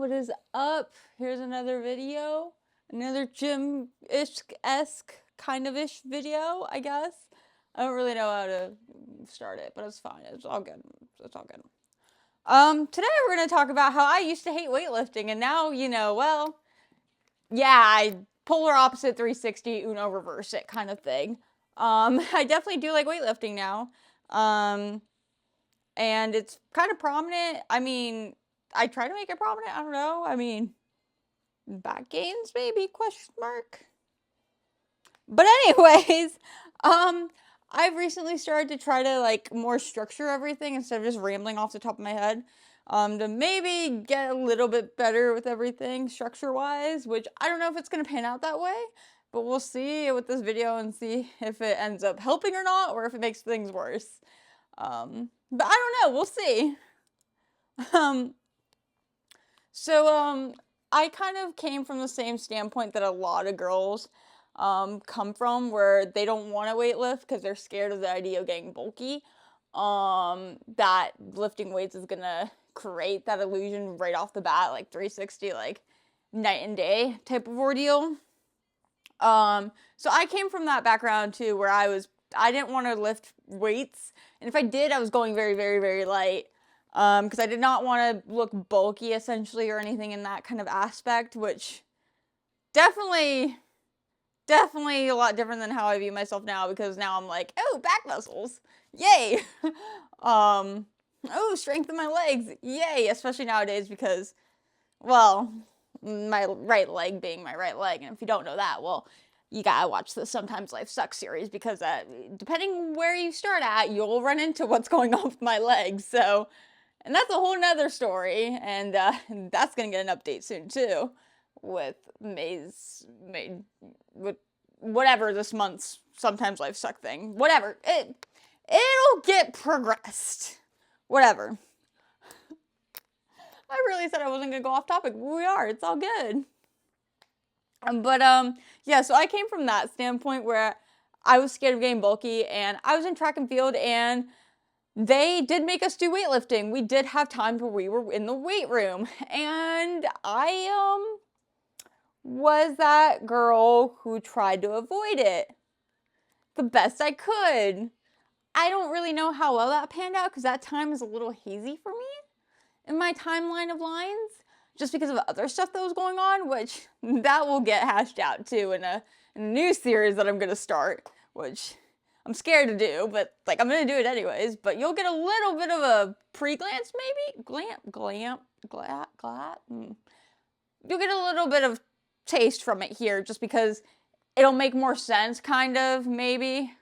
what is up? Here's another video, another gym-ish-esque kind of ish video, I guess. I don't really know how to start it, but it's fine. It's all good. It's all good. Today we're gonna talk about how I used to hate weightlifting, and now, well, yeah, I polar opposite 360 Uno reverse it kind of thing. I definitely do like weightlifting now. And it's kind of prominent. I mean, I try to make it prominent. I don't know. I mean, back gains maybe, question mark. But anyways, I've recently started to try to like more structure everything instead of just rambling off the top of my head. To maybe get a little bit better with everything structure-wise, which I don't know if it's going to pan out that way, but we'll see with this video and see if it ends up helping or not, or if it makes things worse. But I don't know, we'll see. I kind of came from the same standpoint that a lot of girls come from, where they don't want to weightlift because they're scared of the idea of getting bulky. That lifting weights is gonna create that illusion right off the bat, like 360, like night and day type of ordeal. So I came from that background too, where I didn't want to lift weights, and if I did, I was going very, very, very light, because I did not want to look bulky, essentially, or anything in that kind of aspect, which definitely a lot different than how I view myself now, because now I'm like, oh, back muscles, yay! Oh, strength in my legs, yay! Especially nowadays, because, well, my right leg being my right leg, and if you don't know that, well, you gotta watch the Sometimes Life Sucks series, because depending where you start at, you'll run into what's going on with my legs, so, and that's a whole nother story, and that's gonna get an update soon, too, with with whatever this month's Sometimes Life Suck thing, whatever, it'll get progressed, whatever. I really said I wasn't gonna go off topic, but we are, it's all good. Yeah, so I came from that standpoint where I was scared of getting bulky, and I was in track and field, and they did make us do weightlifting. We did have times where we were in the weight room, and I, was that girl who tried to avoid it the best I could. I don't really know how well that panned out, because that time is a little hazy for me in my timeline of lines, just because of other stuff that was going on, which that will get hashed out too in a new series that I'm going to start, which I'm scared to do, but like I'm going to do it anyways. But you'll get a little bit of a pre-glance, maybe? You'll get a little bit of taste from it here, just because it'll make more sense, kind of, maybe,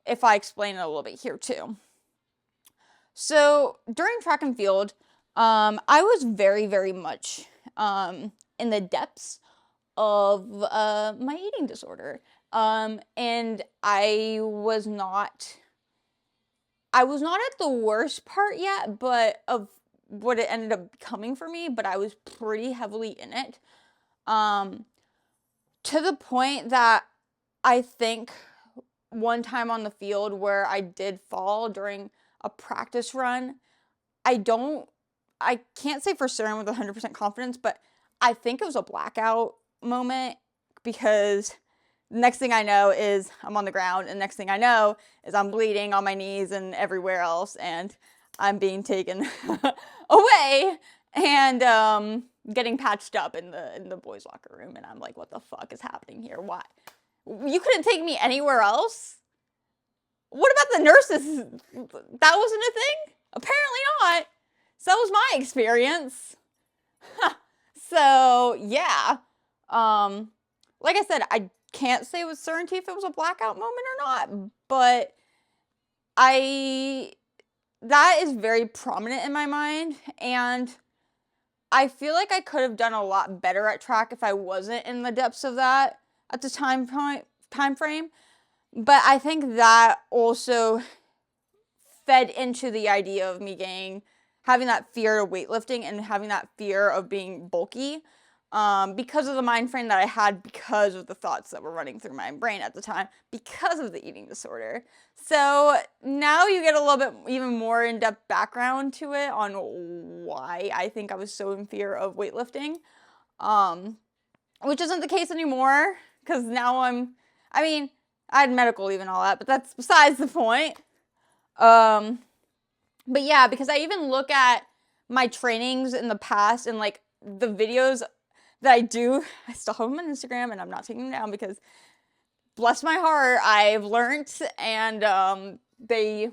if I explain it a little bit here too. So during track and field, I was very, very much in the depths of my eating disorder. And I was not at the worst part yet, but of what it ended up becoming for me, but I was pretty heavily in it. To the point that I think one time on the field where I did fall during a practice run, I can't say for certain with 100% confidence, but I think it was a blackout moment, because next thing I know is I'm on the ground, and next thing I know is I'm bleeding on my knees and everywhere else, and I'm being taken away and getting patched up in the boys' locker room, and I'm like, what the fuck is happening here? Why? You couldn't take me anywhere else? What about the nurses? That wasn't a thing? Apparently not. So that was my experience. So, yeah. Like I said, I can't say with certainty if it was a blackout moment or not, but that is very prominent in my mind, and I feel like I could have done a lot better at track if I wasn't in the depths of that at the time frame. But I think that also fed into the idea of me having that fear of weightlifting and having that fear of being bulky. because of the mind frame that I had, because of the thoughts that were running through my brain at the time, because of the eating disorder. So now you get a little bit even more in-depth background to it on why I think I was so in fear of weightlifting, which isn't the case anymore, because now I mean, I had medical leave and all that, but that's besides the point. But yeah, because I even look at my trainings in the past and like the videos that I do, I still have them on Instagram and I'm not taking them down because bless my heart, I've learned, and they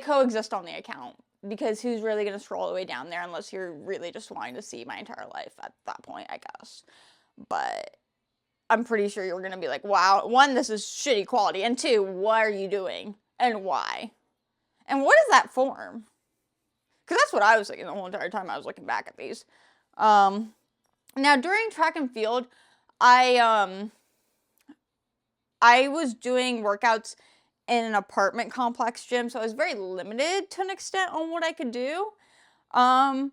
coexist on the account, because who's really going to scroll all the way down there unless you're really just wanting to see my entire life at that point, I guess. But I'm pretty sure you're going to be like, wow, one, this is shitty quality, and two, what are you doing and why? And what is that form? Because that's what I was thinking the whole entire time I was looking back at these. Now, during track and field, I was doing workouts in an apartment complex gym, so I was very limited to an extent on what I could do. But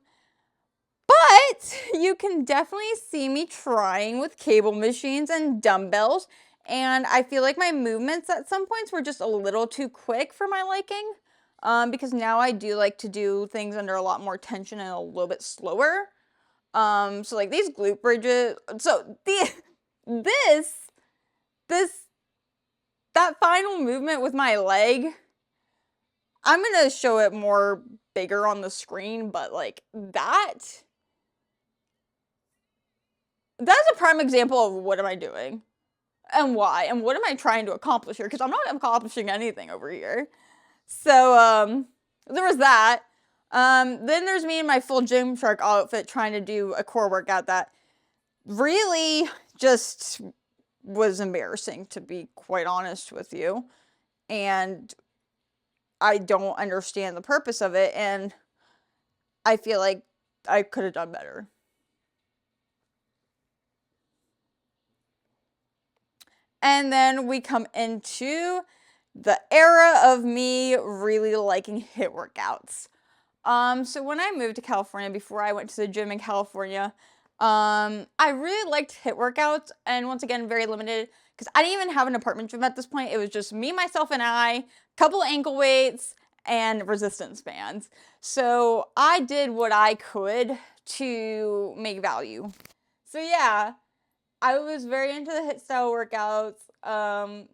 you can definitely see me trying with cable machines and dumbbells, and I feel like my movements at some points were just a little too quick for my liking, because now I do like to do things under a lot more tension and a little bit slower. So like these glute bridges, so that final movement with my leg, I'm gonna show it more bigger on the screen, but like that's a prime example of what am I doing and why and what am I trying to accomplish here, because I'm not accomplishing anything over here. So there was that. Then there's me in my full Gymshark outfit trying to do a core workout that really just was embarrassing, to be quite honest with you. And I don't understand the purpose of it, and I feel like I could have done better. And then we come into the era of me really liking HIIT workouts. So when I moved to California, before I went to the gym in California, I really liked HIIT workouts, and once again, very limited, because I didn't even have an apartment gym at this point. It was just me, myself, and I, couple ankle weights, and resistance bands. So I did what I could to make value. So yeah, I was very into the HIIT style workouts,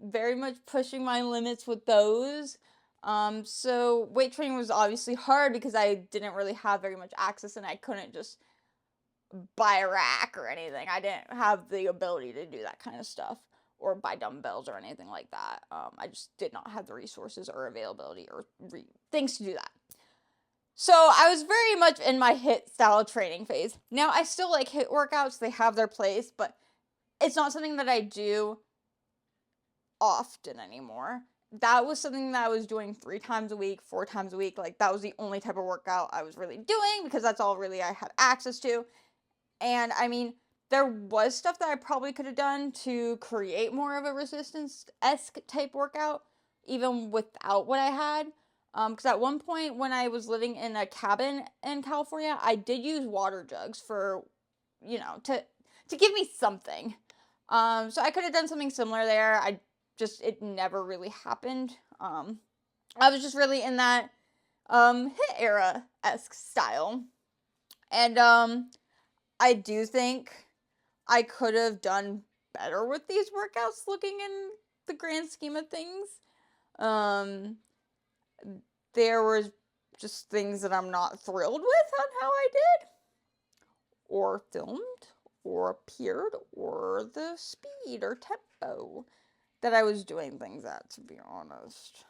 very much pushing my limits with those. So weight training was obviously hard because I didn't really have very much access, and I couldn't just buy a rack or anything. I didn't have the ability to do that kind of stuff, or buy dumbbells or anything like that. I just did not have the resources or availability or things to do that. So I was very much in my HIIT style training phase. Now I still like HIIT workouts. They have their place, but it's not something that I do often anymore. That was something that I was doing 3 times a week, 4 times a week. Like, that was the only type of workout I was really doing, because that's all really I had access to. And I mean, there was stuff that I probably could have done to create more of a resistance-esque type workout, even without what I had. Because at one point when I was living in a cabin in California, I did use water jugs for, to give me something. So I could have done something similar there. It never really happened. I was just really in that HIIT era-esque style. And I do think I could have done better with these workouts, looking in the grand scheme of things. There was just things that I'm not thrilled with on how I did, or filmed, or appeared, or the speed or tempo that I was doing things at, to be honest.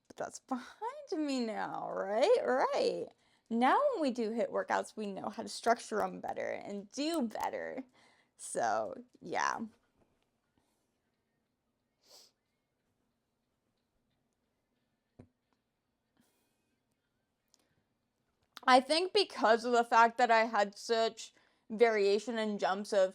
But that's behind me now, right? Right. Now when we do HIIT workouts, we know how to structure them better and do better. So, yeah. I think because of the fact that I had such variation and jumps of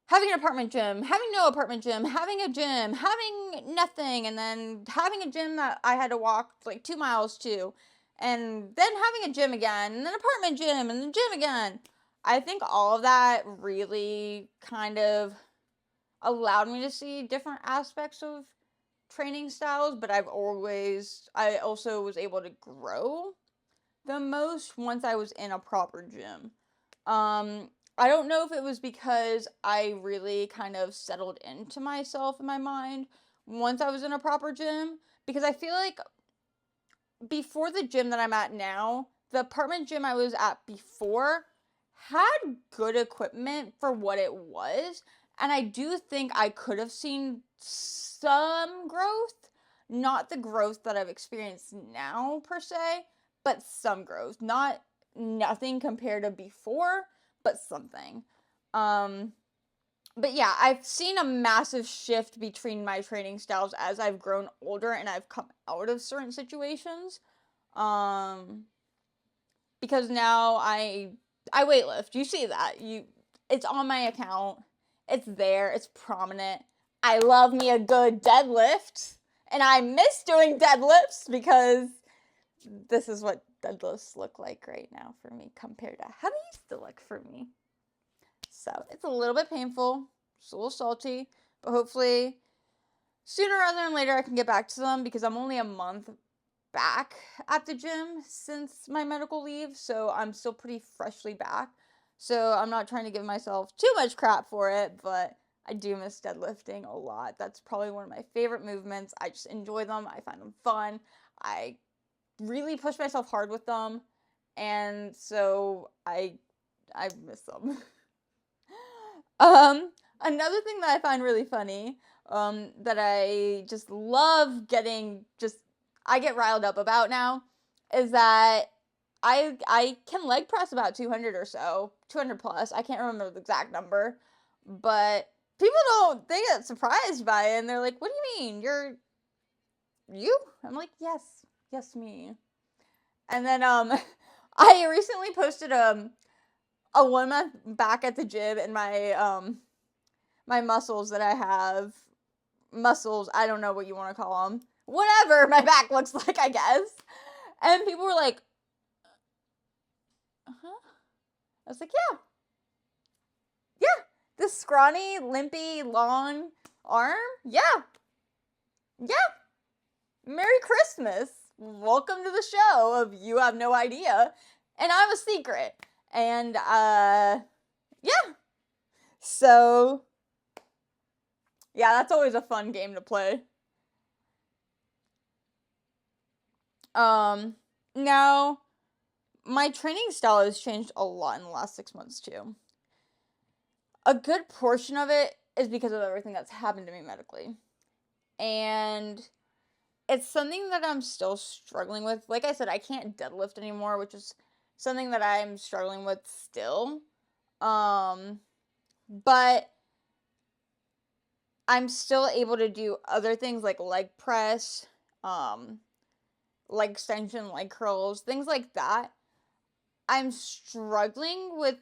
having an apartment gym, having no apartment gym, having a gym, having nothing, and then having a gym that I had to walk like 2 miles to, and then having a gym again, and an apartment gym, and a gym again. I think all of that really kind of allowed me to see different aspects of training styles, but I also was able to grow the most once I was in a proper gym. I don't know if it was because I really kind of settled into myself in my mind once I was in a proper gym, because I feel like before the gym that I'm at now, the apartment gym I was at before had good equipment for what it was. And I do think I could have seen some growth. Not the growth that I've experienced now, per se, but some growth. Not nothing compared to before, but something. But yeah, I've seen a massive shift between my training styles as I've grown older and I've come out of certain situations. Um, because now I weightlift. You see that. It's on my account. It's there. It's prominent. I love me a good deadlift. And I miss doing deadlifts because this is what deadlifts look like right now for me compared to how they used to look for me. So it's a little bit painful. It's a little salty. But hopefully sooner rather than later I can get back to them because I'm only a month back at the gym since my medical leave, so I'm still pretty freshly back. So I'm not trying to give myself too much crap for it, but I do miss deadlifting a lot. That's probably one of my favorite movements. I just enjoy them. I find them fun. I really push myself hard with them, and so I miss them. Another thing that I find really funny, that I just love I get riled up about now, is that I can leg press about 200 or so, 200 plus. I can't remember the exact number, but they get surprised by it and they're like, "What do you mean? You?" I'm like, "Yes, me." And then I recently posted a 1 month back at the gym and my muscles that I have. Muscles, I don't know what you want to call them. Whatever my back looks like, I guess. And people were like, "Uh-huh." I was like, yeah. This scrawny, limpy, long arm? Yeah. Merry Christmas. Welcome to the show of You Have No Idea. And I'm a secret. And, yeah. So, yeah, that's always a fun game to play. Now, my training style has changed a lot in the last 6 months, too. A good portion of it is because of everything that's happened to me medically. And it's something that I'm still struggling with. Like I said, I can't deadlift anymore, which is something that I'm struggling with still. But I'm still able to do other things like leg press, leg extension, leg curls, things like that. I'm struggling with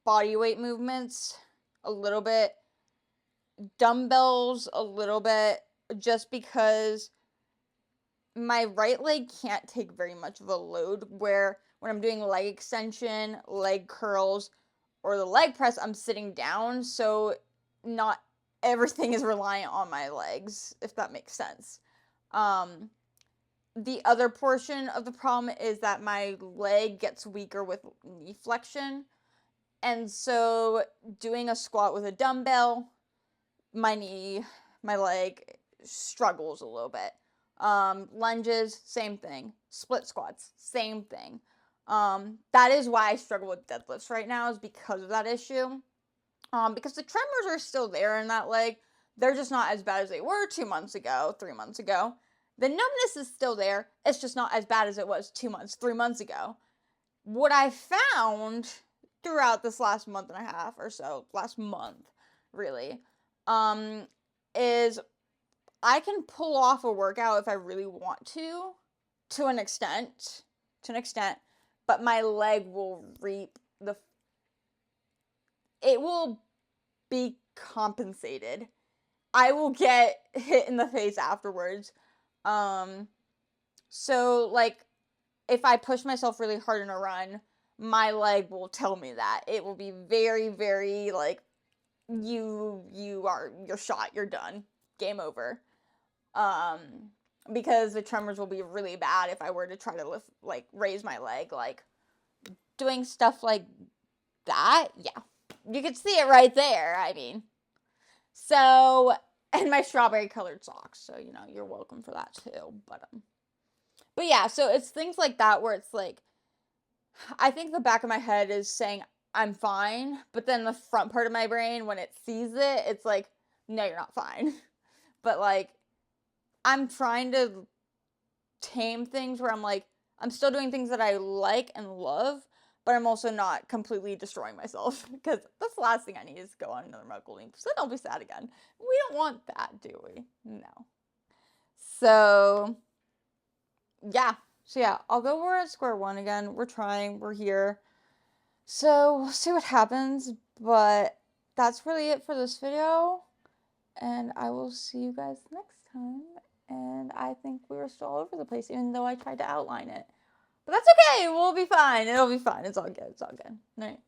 body weight movements a little bit, dumbbells a little bit, just because my right leg can't take very much of a load, where when I'm doing leg extension, leg curls, or the leg press, I'm sitting down, so not everything is reliant on my legs, if that makes sense. The other portion of the problem is that my leg gets weaker with knee flexion, and so doing a squat with a dumbbell, my leg struggles a little bit. Lunges, same thing. Split squats, same thing. That is why I struggle with deadlifts right now, is because of that issue. Because the tremors are still there in that leg. They're just not as bad as they were 2 months ago, 3 months ago. The numbness is still there. It's just not as bad as it was 2 months, 3 months ago. What I found throughout this last month and a half or so, last month, really, is I can pull off a workout if I really want to an extent, but my leg will it will be compensated. I will get hit in the face afterwards. So like if I push myself really hard in a run, my leg will tell me that. It will be very, very like, you're shot, you're done, game over. Because the tremors will be really bad if I were to try to lift, like, raise my leg, like doing stuff like that. Yeah, you could see it right there. I mean, so, and my strawberry colored socks, so you're welcome for that too. But yeah, so it's things like that where it's like, I think the back of my head is saying I'm fine, but then the front part of my brain, when it sees it, it's like, no, you're not fine. But like, I'm trying to tame things where I'm like, I'm still doing things that I like and love, but I'm also not completely destroying myself, because that's the last thing I need is go on another medical leave. So then I'll be sad again. We don't want that, do we? No. So yeah. So yeah, although we're at square one again, we're trying, we're here. So we'll see what happens, but that's really it for this video, and I will see you guys next time. And I think we were still all over the place, even though I tried to outline it. But that's okay, we'll be fine, it'll be fine, it's all good, it's all good. All right.